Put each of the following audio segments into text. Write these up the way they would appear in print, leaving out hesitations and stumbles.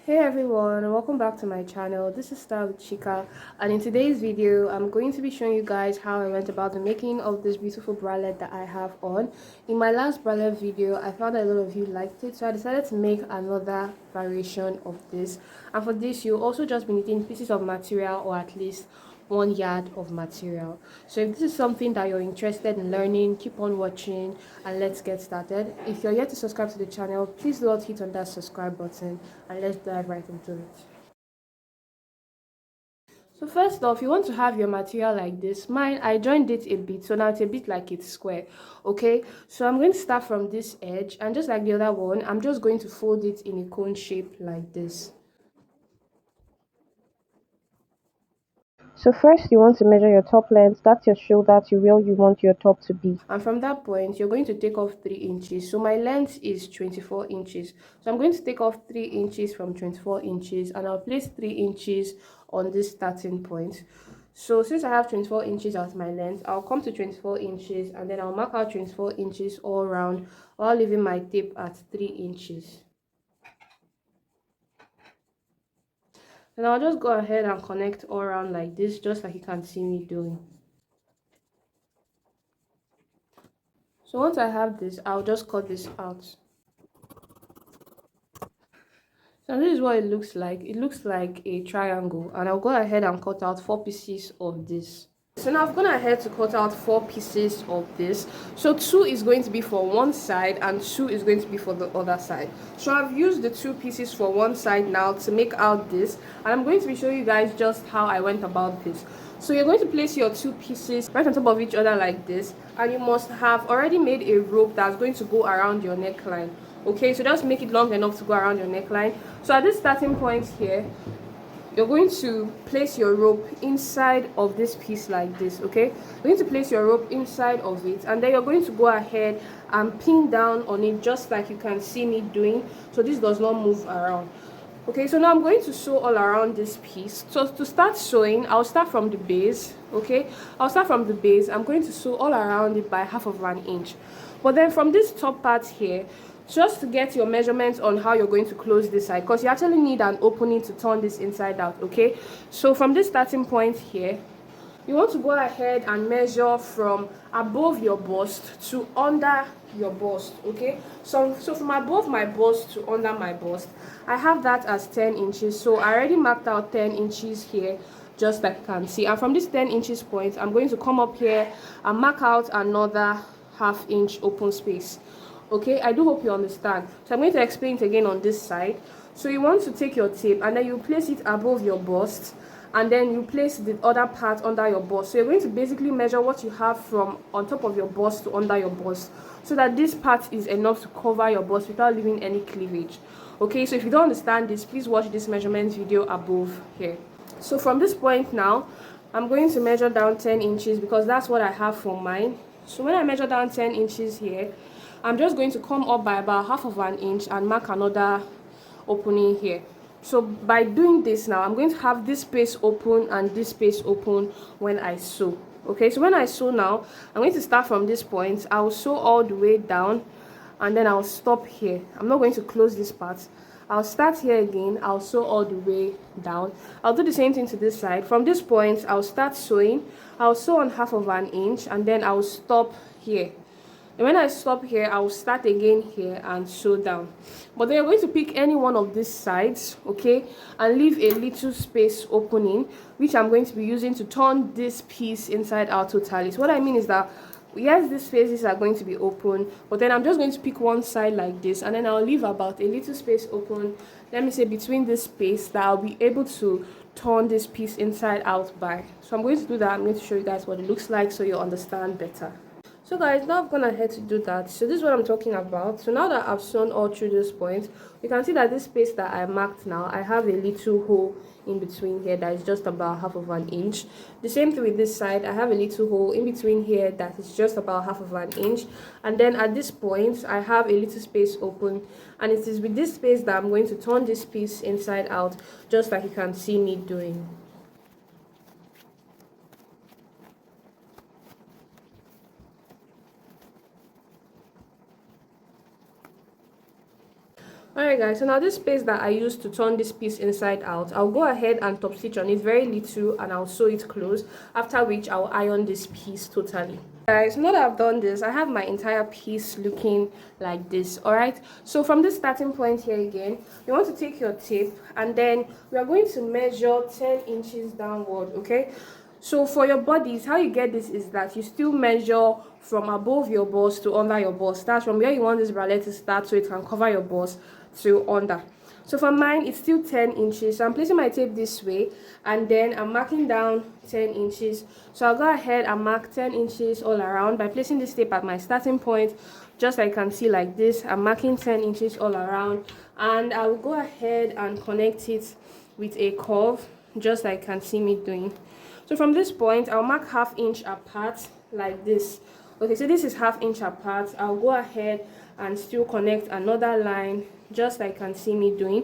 Hey everyone, welcome back to my channel. This is Style with Chica, and in today's video I'm going to be showing you guys how I went about the making of this beautiful bralette that I have on. In my last bralette video I found that a lot of you liked it, so I decided to make another variation of this. And for this you'll also just be needing pieces of material, or at least 1 yard of material. So if this is something that you're interested in learning, keep on watching and let's get started. If you're yet to subscribe to the channel, please do not hit on that subscribe button and let's dive right into it. So first off, you want to have your material like this. Mine, I joined it a bit, so now it's a bit like it's square. Okay, so I'm going to start from this edge, and just like the other one, I'm just going to fold it in a cone shape like this. So first you want to measure your top length, that's your shoulder to where you want your top to be. And from that point, you're going to take off 3 inches. So my length is 24 inches. So I'm going to take off 3 inches from 24 inches and I'll place 3 inches on this starting point. So since I have 24 inches as my length, I'll come to 24 inches and then I'll mark out 24 inches all around while leaving my tape at 3 inches. Then I'll just go ahead and connect all around like this, just like you can see me doing. So once I have this, I'll just cut this out. So this is what it looks like. It looks like a triangle, and I'll go ahead and cut out 4 pieces of this. So now I've gone ahead to cut out 4 pieces of this. So 2 is going to be for one side and 2 is going to be for the other side. So I've used the 2 pieces for one side now to make out this, and I'm going to be showing you guys just how I went about this. So you're going to place your 2 pieces right on top of each other like this, and you must have already made a rope that's going to go around your neckline. Okay, so just make it long enough to go around your neckline. So at this starting point here, you're going to place your rope inside of this piece like this. Okay, you're going to place your rope inside of it, and then you're going to go ahead and pin down on it just like you can see me doing, so this does not move around. Okay, so now I'm going to sew all around this piece. So to start sewing, I'll start from the base. Okay, I'll start from the base. I'm going to sew all around it by 1/2 inch. But then from this top part here, just to get your measurements on how you're going to close this side, because you actually need an opening to turn this inside out. Okay, so from this starting point here, you want to go ahead and measure from above your bust to under your bust. Okay, so from above my bust to under my bust, I have that as 10 inches. So I already marked out 10 inches here, just like you can see. And from this 10 inches point, I'm going to come up here and mark out another 1/2 inch open space. Okay, I do hope you understand. So I'm going to explain it again on this side. So you want to take your tape and then you place it above your bust, and then you place the other part under your bust. So you're going to basically measure what you have from on top of your bust to under your bust, so that this part is enough to cover your bust without leaving any cleavage. Okay, so if you don't understand this, please watch this measurement video above here. So from this point now, I'm going to measure down 10 inches because that's what I have for mine. So when I measure down 10 inches here, I'm just going to come up by about 1/2 inch and mark another opening here. So by doing this now, I'm going to have this space open and this space open when I sew. Okay, so when I sew now, I'm going to start from this point. I'll sew all the way down and then I'll stop here. I'm not going to close this part. I'll start here again. I'll sew all the way down. I'll do the same thing to this side. From this point, I'll start sewing. I'll sew on 1/2 inch and then I'll stop here. And when I stop here, I will start again here and sew down. But then you're going to pick any one of these sides, okay, and leave a little space opening, which I'm going to be using to turn this piece inside out totally. So what I mean is that, yes, these spaces are going to be open, but then I'm just going to pick one side like this, and then I'll leave about a little space open, let me say between this space, that I'll be able to turn this piece inside out by. So I'm going to do that. I'm going to show you guys what it looks like so you'll understand better. So guys, now I've gone ahead to do that. So this is what I'm talking about. So now that I've sewn all through this point, you can see that this space that I marked now, I have a little hole in between here that is just about 1/2 inch. The same thing with this side, I have a little hole in between here that is just about 1/2 inch. And then at this point, I have a little space open, and it is with this space that I'm going to turn this piece inside out, just like you can see me doing. Alright guys, so now this space that I used to turn this piece inside out, I'll go ahead and top stitch on it very little and I'll sew it close, after which I'll iron this piece totally. Guys, now that I've done this, I have my entire piece looking like this. Alright, so from this starting point here again, you want to take your tape and then we are going to measure 10 inches downward. Okay, so for your bodies, how you get this is that you still measure from above your bust to under your bust. That's from where you want this bralette to start so it can cover your bust to under. So for mine, it's still 10 inches. So I'm placing my tape this way and then I'm marking down 10 inches. So I'll go ahead and mark 10 inches all around by placing this tape at my starting point. Just like you can see like this, I'm marking 10 inches all around and I will go ahead and connect it with a curve, just like you can see me doing. So from this point, I'll mark ½ inch apart like this. Okay, so this is ½ inch apart. I'll go ahead and still connect another line, just like you can see me doing.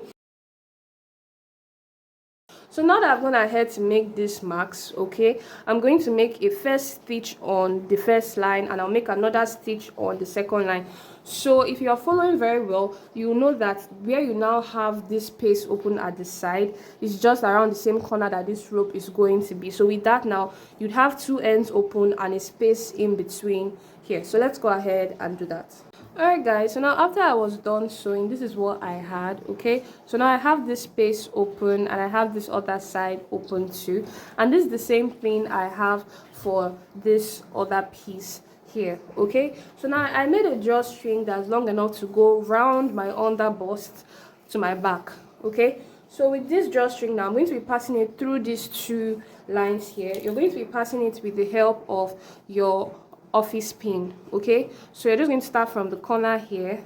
So now that I've gone ahead to make these marks, okay, I'm going to make a first stitch on the first line and I'll make another stitch on the second line. So if you are following very well, you know that where you now have this space open at the side is just around the same corner that this rope is going to be. So with that now, you'd have two ends open and a space in between here. So let's go ahead and do that. Alright guys, so now after I was done sewing, this is what I had. Okay, so now I have this space open and I have this other side open too, and this is the same thing I have for this other piece here. Okay, so now I made a drawstring that's long enough to go round my under bust to my back. Okay, so with this drawstring now, I'm going to be passing it through these two lines here. You're going to be passing it with the help of your office pin. Okay, so you're just going to start from the corner here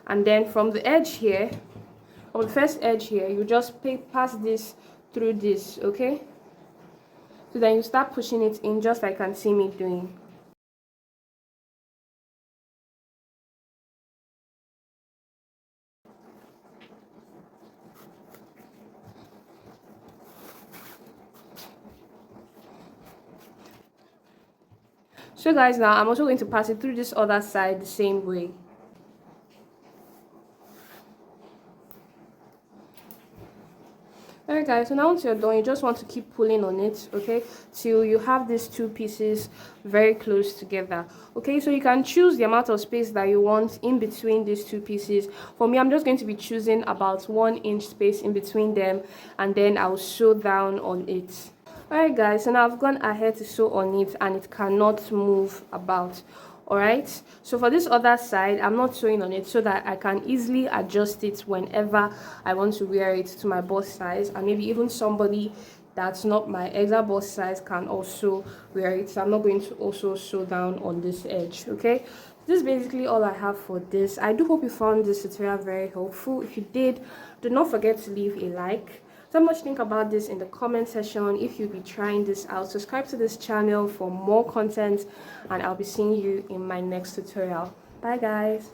and then from the edge here, on the first edge here, you just pass this through this. Okay, so then you start pushing it in, just like you can see me doing. So guys, now I'm also going to pass it through this other side the same way. Alright guys, so now once you're done, you just want to keep pulling on it, okay, till you have these two pieces very close together. Okay, so you can choose the amount of space that you want in between these two pieces. For me, I'm just going to be choosing about 1 inch space in between them, and then I'll sew down on it. Alright guys, so now I've gone ahead to sew on it and it cannot move about. Alright, so for this other side, I'm not sewing on it so that I can easily adjust it whenever I want to wear it to my bust size, and maybe even somebody that's not my exact bust size can also wear it. So I'm not going to also sew down on this edge. Okay, this is basically all I have for this. I do hope you found this tutorial very helpful. If you did, do not forget to leave a like. So much think about this in the comment section. If you'll be trying this out, subscribe to this channel for more content and I'll be seeing you in my next tutorial. Bye guys.